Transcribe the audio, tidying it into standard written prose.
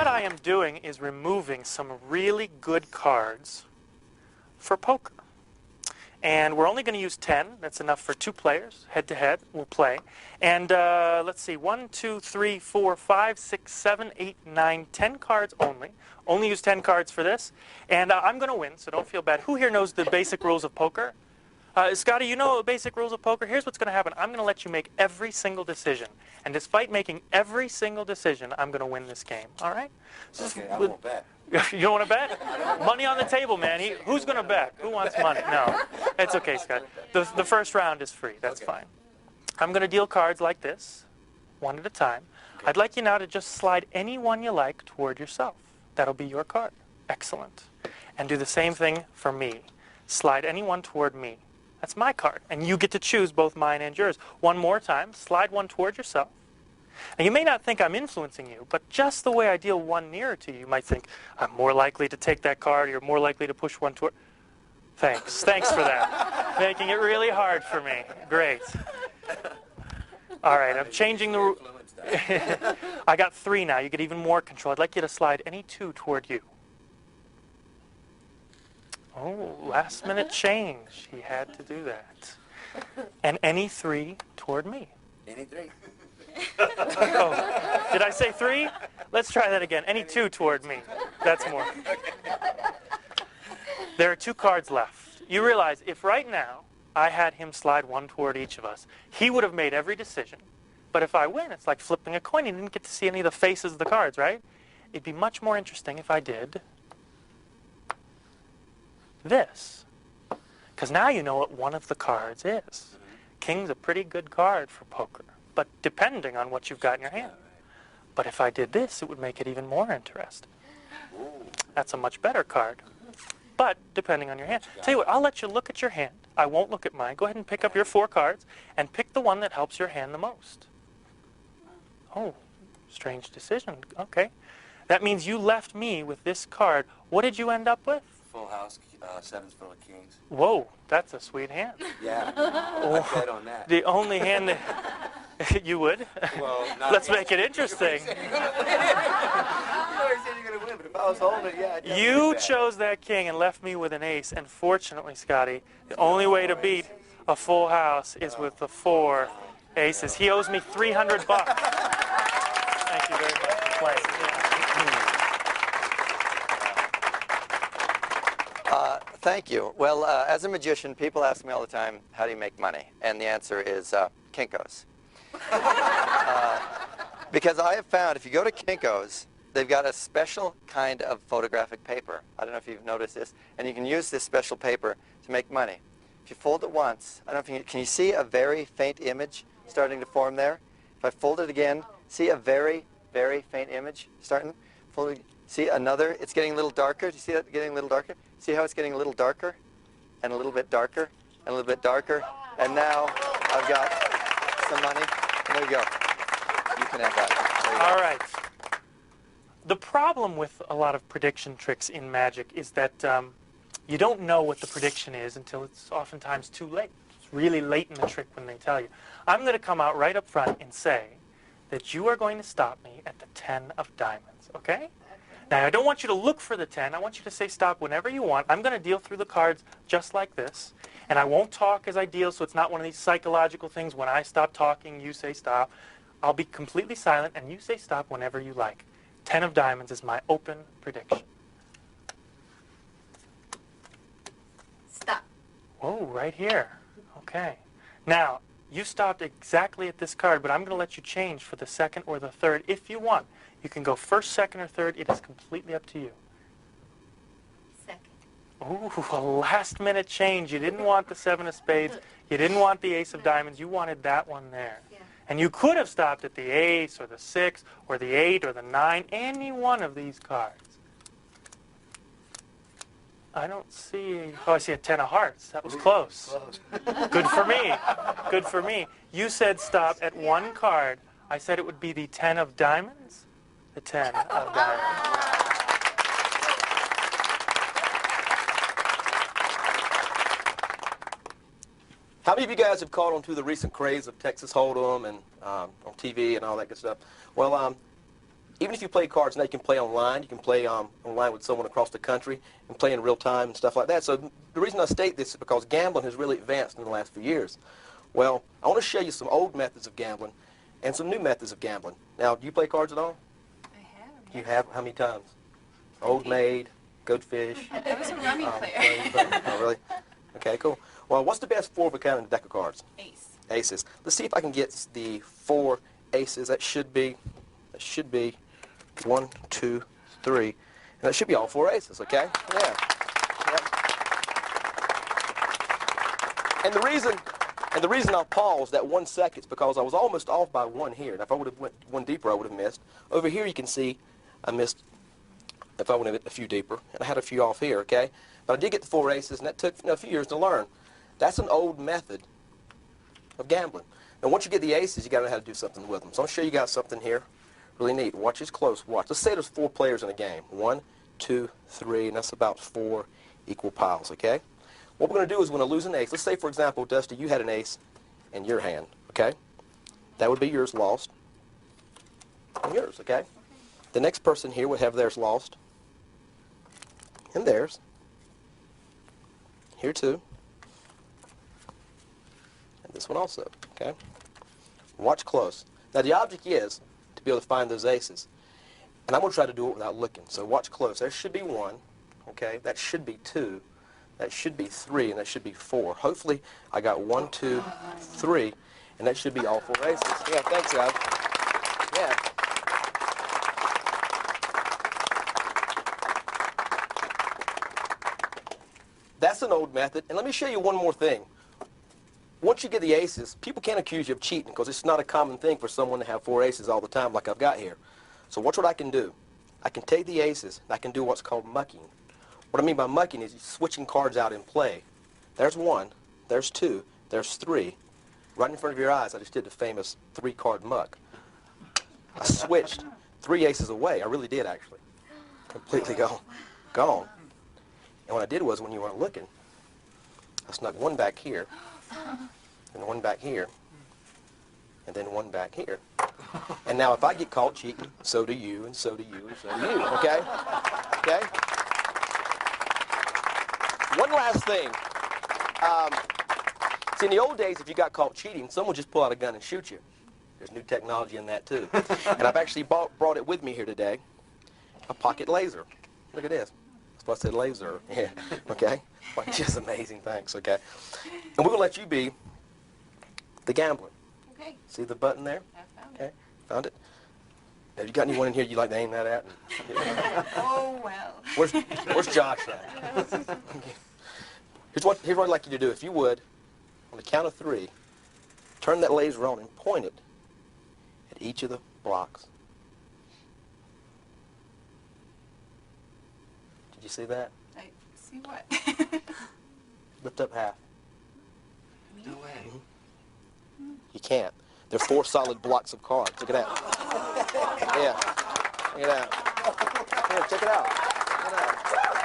what I am doing is removing some really good cards for poker. And we're only going to use 10. That's enough for 2 players. Head-to-head, we'll play. And let's see, 1, 2, 3, 4, 5, 6, 7, 8, 9, 10 cards only. Only use 10 cards for this. And I'm going to win, so don't feel bad. Who here knows the basic rules of poker? Scotty, you know the basic rules of poker? Here's what's going to happen. I'm going to let you make every single decision. And despite making every single decision, I'm going to win this game. All right? So Okay, I won't bet. You don't want to bet? Money on the table, man. Who's going to bet? Who wants money? No. It's okay, Scott. The first round is free. That's fine. I'm going to deal cards like this, one at a time. Okay. I'd like you now to just slide any one you like toward yourself. That'll be your card. Excellent. And do the same thing for me. Slide any one toward me. That's my card. And you get to choose both mine and yours. One more time. Slide one toward yourself. Now, you may not think I'm influencing you, but just the way I deal one nearer to you, you might think, I'm more likely to take that card, or you're more likely to push one toward... Thanks. Thanks for that. Making it really hard for me. Great. All right, I'm changing the... I got 3 now. You get even more control. I'd like you to slide any 2 toward you. Oh, last minute change. He had to do that. And any 3 toward me. Any 3? Oh, did I say 3? Let's try that again. Any 2 toward me. That's more. There are 2 cards left. You realize if right now I had him slide 1 toward each of us, he would have made every decision. But if I win, it's like flipping a coin. You didn't get to see any of the faces of the cards, right? It'd be much more interesting if I did this. Because now you know what one of the cards is. King's a pretty good card for poker, but depending on what you've got in your hand. But if I did this, it would make it even more interesting. That's a much better card. But depending on your hand. Tell you what, I'll let you look at your hand. I won't look at mine. Go ahead and pick up your 4 cards and pick the one that helps your hand the most. Oh, strange decision. Okay. That means you left me with this card. What did you end up with? Full house, 7's full of kings. Whoa, that's a sweet hand. Yeah, I bet on that. The only hand that... You would? Well, not Let's make it interesting. You always said you're going to win, but if I was holding it, yeah. I'd definitely You bet. chose that king and left me with an ace. And fortunately, Scotty, the only way to beat a full house is with the 4 aces. He owes me $300. Thank you very much for playing. Thank you. Well, as a magician, people ask me all the time, how do you make money? And the answer is Kinko's. Because I have found if you go to Kinko's, they've got a special kind of photographic paper. I don't know if you've noticed this. And you can use this special paper to make money. If you fold it once, I don't know if can you see a very faint image starting to form there? If I fold it again, see a very, very faint image starting? See another, it's getting a little darker. Do you see that getting a little darker? See how it's getting a little darker? And a little bit darker? And a little bit darker? And now I've got some money. And there you go. You can have that. There you go. All right. The problem with a lot of prediction tricks in Magic is that you don't know what the prediction is until it's oftentimes too late. It's really late in the trick when they tell you. I'm going to come out right up front and say that you are going to stop me at the 10 of diamonds, okay? Now, I don't want you to look for the 10. I want you to say stop whenever you want. I'm going to deal through the cards just like this. And I won't talk as I deal, so it's not one of these psychological things. When I stop talking, you say stop. I'll be completely silent, and you say stop whenever you like. 10 of diamonds is my open prediction. Stop. Whoa, right here. Okay. Now, you stopped exactly at this card, but I'm going to let you change for the 2nd or the 3rd if you want. You can go 1st, 2nd, or 3rd. It is completely up to you. 2nd. Ooh, a last-minute change. You didn't want the 7 of spades. You didn't want the ace of diamonds. You wanted that one there. Yeah. And you could have stopped at the ace or the 6 or the 8 or the 9, any one of these cards. I don't see... Oh, I see a 10 of hearts. That was close. Good for me. Good for me. You said stop at one card. I said it would be the 10 of diamonds. The 10 of diamonds. How many of you guys have caught on to the recent craze of Texas Hold'em and on TV and all that good stuff? Well, even if you play cards now, you can play online. You can play online with someone across the country and play in real time and stuff like that. So the reason I state this is because gambling has really advanced in the last few years. Well, I want to show you some old methods of gambling and some new methods of gambling. Now, do you play cards at all? I have. You have? How many times? Old Maid, Goldfish. I was a rummy player. Oh, really? Okay, cool. Well, what's the best 4 of a kind in a deck of cards? Ace. Aces. Let's see if I can get the 4 aces. That should be 1, 2, 3. And that should be all 4 aces, okay? Yeah. Yep. And the reason I paused that 1 second is because I was almost off by 1 here. And if I would have went 1 deeper, I would have missed. Over here you can see I missed if I would have went a few deeper. And I had a few off here, okay? But I did get the 4 aces, and that took a few years to learn. That's an old method of gambling. And once you get the aces, you got to know how to do something with them. So I'll show you guys something here. Really neat. Watch this close. Watch. Let's say there's 4 players in a game. 1, 2, 3, and that's about 4 equal piles, okay? What we're going to do is we're going to lose an ace. Let's say, for example, Dusty, you had an ace in your hand, okay? That would be yours lost. And yours, okay? The next person here would have theirs lost. And theirs. Here too. And this one also, okay? Watch close. Now the object is to be able to find those aces. And I'm going to try to do it without looking. So watch close. There should be 1, okay? That should be 2. That should be 3, and that should be 4. Hopefully I got 1, 2, 3, and that should be all 4 aces. Yeah, thanks, guys. Yeah. That's an old method. And let me show you one more thing. Once you get the aces, people can't accuse you of cheating because it's not a common thing for someone to have 4 aces all the time like I've got here. So watch what I can do. I can take the aces and I can do what's called mucking. What I mean by mucking is switching cards out in play. There's 1, there's 2, there's 3. Right in front of your eyes, I just did the famous 3-card muck. I switched 3 aces away. I really did, actually. Completely gone. And what I did was, when you weren't looking, I snuck 1 back here, and 1 back here, and then 1 back here. And now if I get caught cheating, so do you, and so do you, and so do you, okay? Okay? One last thing. See, in the old days, if you got caught cheating, someone would just pull out a gun and shoot you. There's new technology in that, too. And I've actually brought it with me here today, a pocket laser. Look at this. That's what I said, laser. Yeah, okay? Like, just amazing things, okay? And we're going to let you be the gambler. Okay. See the button there? I found Okay, it. found it? Have you got anyone in here you'd like to aim that at? Oh, well. Where's Josh at? Here's what I'd like you to do. If you would, on the count of 3, turn that laser on and point it at each of the blocks. Did you see that? I see what? Lift up half. No way. You can't. They're 4 solid blocks of cards. Look at that. Yeah. Look at that. Here, check it out. Check it out.